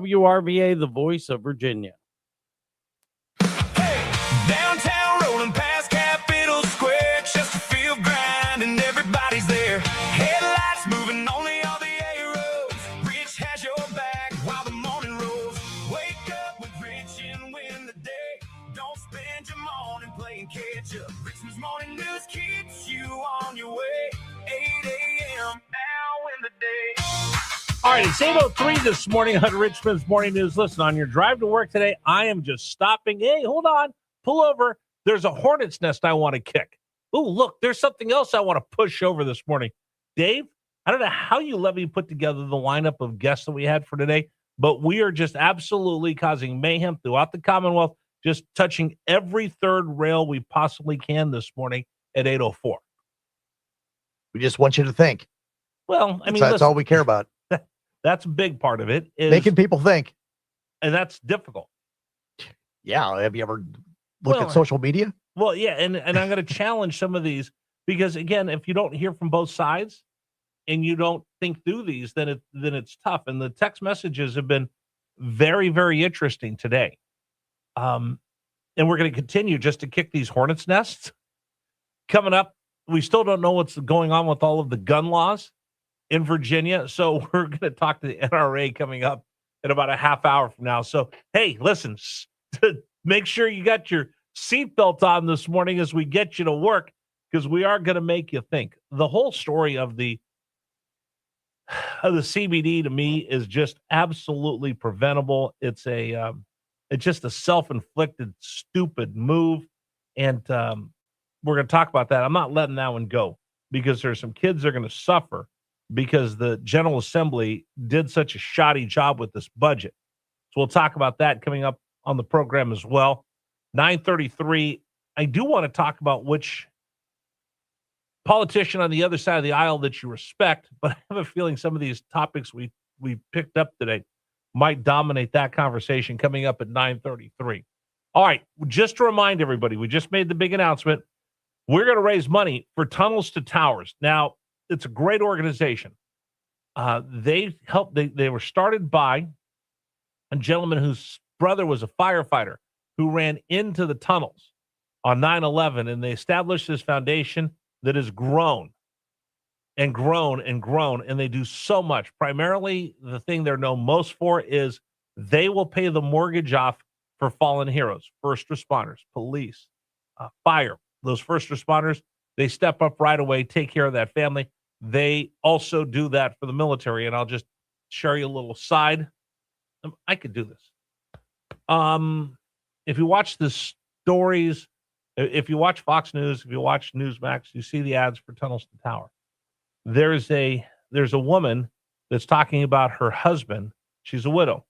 WRVA, the voice of Virginia. Hey, downtown rolling past Capitol Square, Chesterfield grind and everybody's there. Headlights moving only on the A roads. Rich has your back while the morning rolls. Wake up with Rich and win the day. Don't spend your morning playing catch up. Richmond's morning news keeps you on your way. 8 a.m. now in the day. All right, it's 8:03 this morning on Richmond's Morning News. Listen, on your drive to work today, I am just stopping. Hey, hold on. Pull over. There's a hornet's nest I want to kick. Oh, look, there's something else I want to push over this morning. Dave, I don't know how you let me put together the lineup of guests that we had for today, but we are just absolutely causing mayhem throughout the Commonwealth, just touching every third rail we possibly can this morning at 8:04. We just want you to think. Well, I mean, that's listen, all we care about. That's a big part of it. Is making people think. And that's difficult. Yeah. Have you ever looked at social media? Well, yeah. And I'm going to challenge some of these because, again, if you don't hear from both sides and you don't think through these, then it's tough. And the text messages have been very, very interesting today. And we're going to continue just to kick these hornets' nests. Coming up, we still don't know what's going on with all of the gun laws in Virginia. So we're going to talk to the NRA coming up in about a half hour from now. So, hey, listen, make sure you got your seatbelt on this morning as we get you to work, because we are going to make you think. The whole story of the CBD to me is just absolutely preventable. It's just a self-inflicted, stupid move. And we're going to talk about that. I'm not letting that one go because there's some kids that are going to suffer because the General Assembly did such a shoddy job with this budget. So we'll talk about that coming up on the program as well. 9:33. I do want to talk about which politician on the other side of the aisle that you respect, but I have a feeling some of these topics we picked up today might dominate that conversation coming up at 9:33. All right, just to remind everybody, we just made the big announcement. We're going to raise money for Tunnels to Towers. Now, it's a great organization. They were started by a gentleman whose brother was a firefighter who ran into the tunnels on 9/11, and they established this foundation that has grown and grown and grown, and they do so much. Primarily, the thing they're known most for is they will pay the mortgage off for fallen heroes, first responders, police, fire. Those first responders, they step up right away, take care of that family. They also do that for the military, and I'll just share you a little side. I could do this. If you watch the stories, if you watch Fox News, if you watch Newsmax, you see the ads for Tunnels to Tower. There's a woman that's talking about her husband. She's a widow,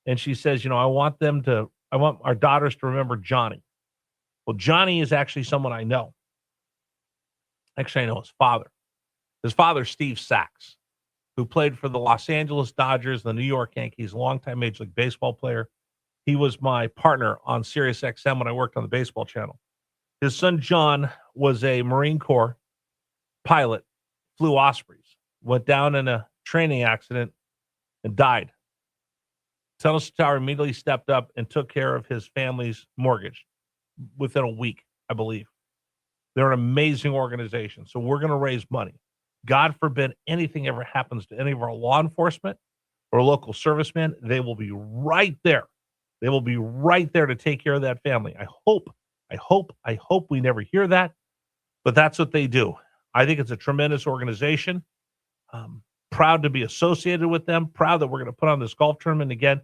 and she says, I want our daughters to remember Johnny. Well, Johnny is actually someone I know. Actually, I know his father. His father, Steve Sachs, who played for the Los Angeles Dodgers, the New York Yankees, longtime Major League Baseball player. He was my partner on Sirius XM when I worked on the baseball channel. His son, John, was a Marine Corps pilot, flew Ospreys, went down in a training accident and died. Tunnels to Tower immediately stepped up and took care of his family's mortgage within a week, I believe. They're an amazing organization. So we're going to raise money. God forbid anything ever happens to any of our law enforcement or local servicemen, they will be right there. They will be right there to take care of that family. I hope we never hear that, but that's what they do. I think it's a tremendous organization. Proud to be associated with them. Proud that we're going to put on this golf tournament again.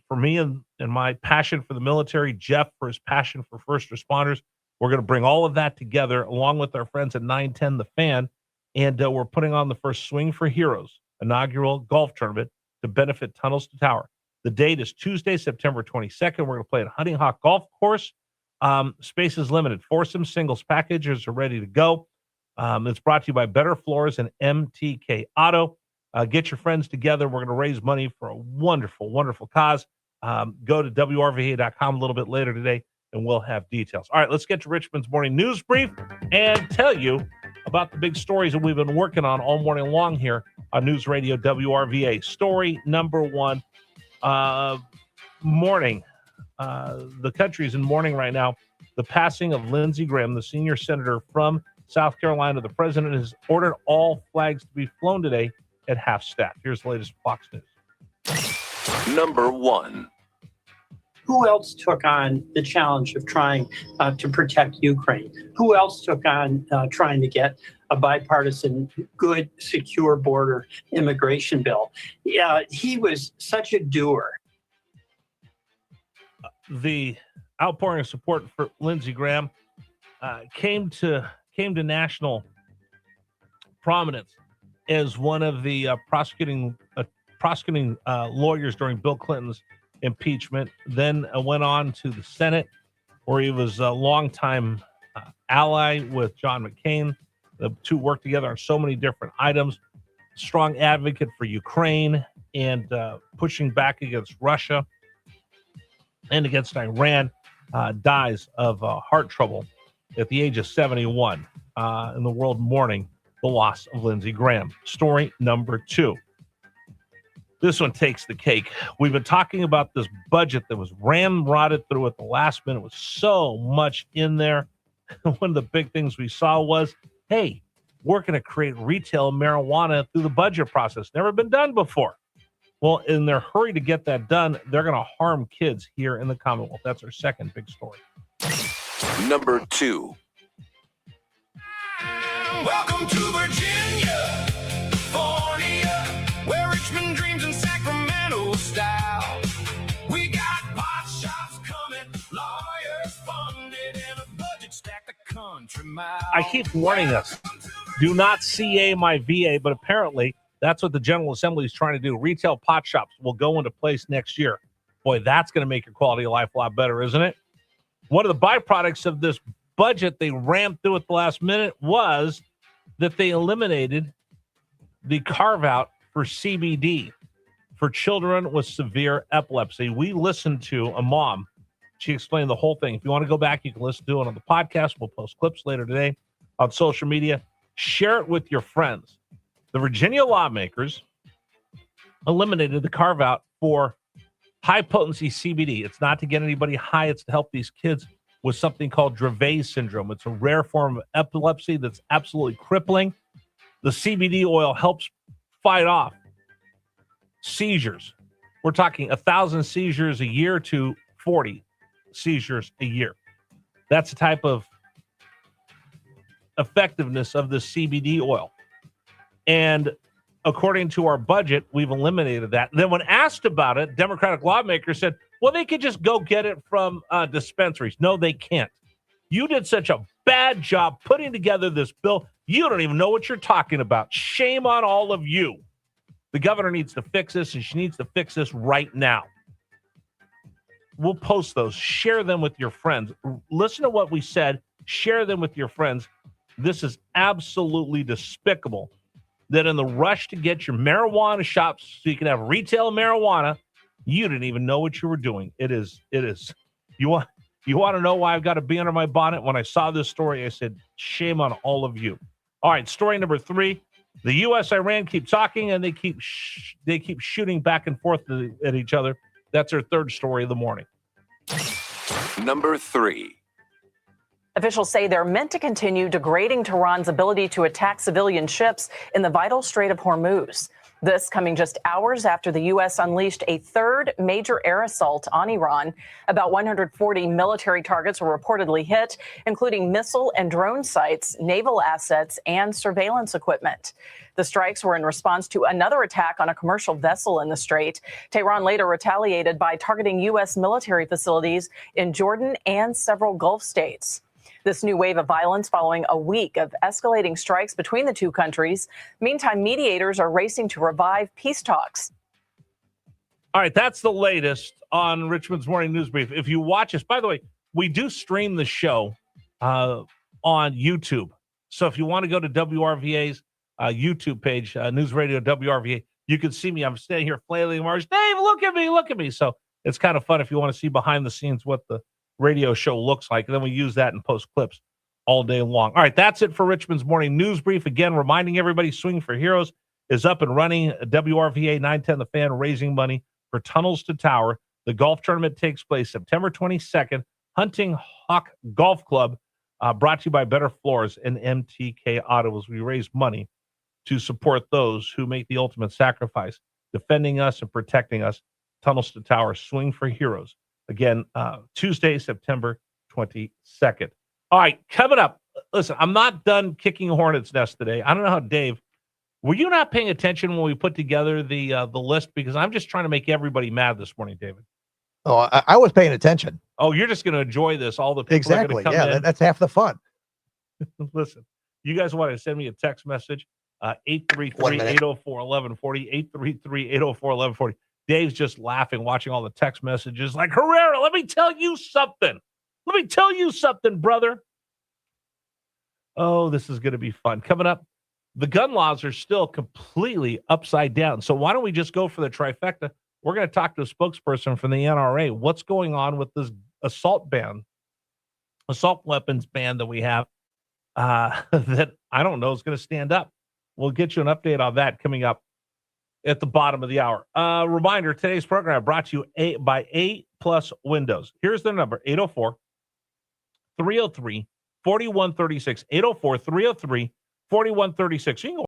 For me and my passion for the military, Jeff for his passion for first responders, we're going to bring all of that together along with our friends at 910 The Fan, and we're putting on the first Swing for Heroes inaugural golf tournament to benefit Tunnels to Tower. The date is Tuesday, September 22nd. We're going to play at Hunting Hawk Golf Course. Space is limited. Foursome singles packages are ready to go. It's brought to you by Better Floors and MTK Auto. Get your friends together. We're going to raise money for a wonderful, wonderful cause. Go to WRVA.com a little bit later today, and we'll have details. All right, let's get to Richmond's morning news brief and tell you about the big stories that we've been working on all morning long here on News Radio WRVA. Story number one, Mourning. The country's in mourning right now. The passing of Lindsey Graham, the senior senator from South Carolina. The president has ordered all flags to be flown today at half staff. Here's the latest Fox News. Number 1. Who else took on the challenge of trying to protect Ukraine? Who else took on trying to get a bipartisan, good, secure border immigration bill? Yeah, he was such a doer. The outpouring of support for Lindsey Graham came to national prominence as one of the prosecuting lawyers during Bill Clinton's impeachment. Then went on to the Senate, where he was a longtime ally with John McCain. The two worked together on so many different items. Strong advocate for Ukraine and pushing back against Russia and against Iran. Dies of heart trouble at the age of 71 in the world mourning the loss of Lindsey Graham. Story number 2. This one takes the cake. We've been talking about this budget that was ramrodded through at the last minute with so much in there. One of the big things we saw was, hey, we're going to create retail marijuana through the budget process. Never been done before. Well, in their hurry to get that done, they're going to harm kids here in the Commonwealth. That's our second big story. Number 2. Welcome to Virginia, California, where Richmond dreams in Sacramento style. We got pot shops coming, lawyers funded, and a budget stacked the country mile. I keep warning us, do not CA my VA, but apparently that's what the General Assembly is trying to do. Retail pot shops will go into place next year. Boy, that's going to make your quality of life a lot better, isn't it? One of the byproducts of this budget they rammed through at the last minute was that they eliminated the carve-out for CBD for children with severe epilepsy. We listened to a mom. She explained the whole thing. If you want to go back, you can listen to it on the podcast. We'll post clips later today on social media. Share it with your friends. The Virginia lawmakers eliminated the carve-out for high-potency CBD. It's not to get anybody high. It's to help these kids with something called Dravet syndrome. It's a rare form of epilepsy that's absolutely crippling. The CBD oil helps fight off seizures. We're talking 1,000 seizures a year to 40 seizures a year. That's the type of effectiveness of the CBD oil. And according to our budget, we've eliminated that. Then when asked about it, Democratic lawmakers said, well, they could just go get it from dispensaries. No, they can't. You did such a bad job putting together this bill. You don't even know what you're talking about. Shame on all of you. The governor needs to fix this, and she needs to fix this right now. We'll post those. Share them with your friends. Listen to what we said. Share them with your friends. This is absolutely despicable that in the rush to get your marijuana shops so you can have retail marijuana, you didn't even know what you were doing. It is. You want to know why I've got to be under my bonnet? When I saw this story, I said, shame on all of you. All right, story number 3. The U.S. Iran keep talking, and they keep shooting back and forth at each other. That's our third story of the morning. Number 3. Officials say they're meant to continue degrading Tehran's ability to attack civilian ships in the vital Strait of Hormuz. This coming just hours after the U.S. unleashed a third major air assault on Iran. About 140 military targets were reportedly hit, including missile and drone sites, naval assets, and surveillance equipment. The strikes were in response to another attack on a commercial vessel in the Strait. Tehran later retaliated by targeting U.S. military facilities in Jordan and several Gulf states. This new wave of violence following a week of escalating strikes between the two countries. Meantime, mediators are racing to revive peace talks. All right, that's the latest on Richmond's Morning News Brief. If you watch us, by the way, we do stream the show on YouTube. So if you want to go to WRVA's YouTube page, News Radio WRVA, you can see me. I'm standing here flailing Mars. Dave, look at me. So it's kind of fun if you want to see behind the scenes what the radio show looks like. And then we use that and post clips all day long. All right, that's it for Richmond's Morning News Brief. Again, reminding everybody Swing for Heroes is up and running. WRVA 910 The Fan, raising money for Tunnels to Tower. The golf tournament takes place September 22nd. Hunting Hawk Golf Club, brought to you by Better Floors and MTK Auto, as we raise money to support those who make the ultimate sacrifice, defending us and protecting us. Tunnels to Tower, Swing for Heroes. Again, Tuesday, September 22nd. All right, coming up. Listen, I'm not done kicking a hornet's nest today. I don't know how, Dave, were you not paying attention when we put together the list? Because I'm just trying to make everybody mad this morning, David. Oh, I was paying attention. Oh, you're just going to enjoy this. All the people Exactly. are going to come in. That's half the fun. Listen, you guys want to send me a text message? 833-804-1140, 833-804-1140. Dave's just laughing, watching all the text messages like, Herrera, let me tell you something. Let me tell you something, brother. Oh, this is going to be fun. Coming up, the gun laws are still completely upside down. So why don't we just go for the trifecta? We're going to talk to a spokesperson from the NRA. What's going on with this assault weapons ban that we have that I don't know is going to stand up. We'll get you an update on that coming up at the bottom of the hour. Reminder, today's program brought to you by A+ Windows. Here's their number, 804-303-4136, 804-303-4136. You can go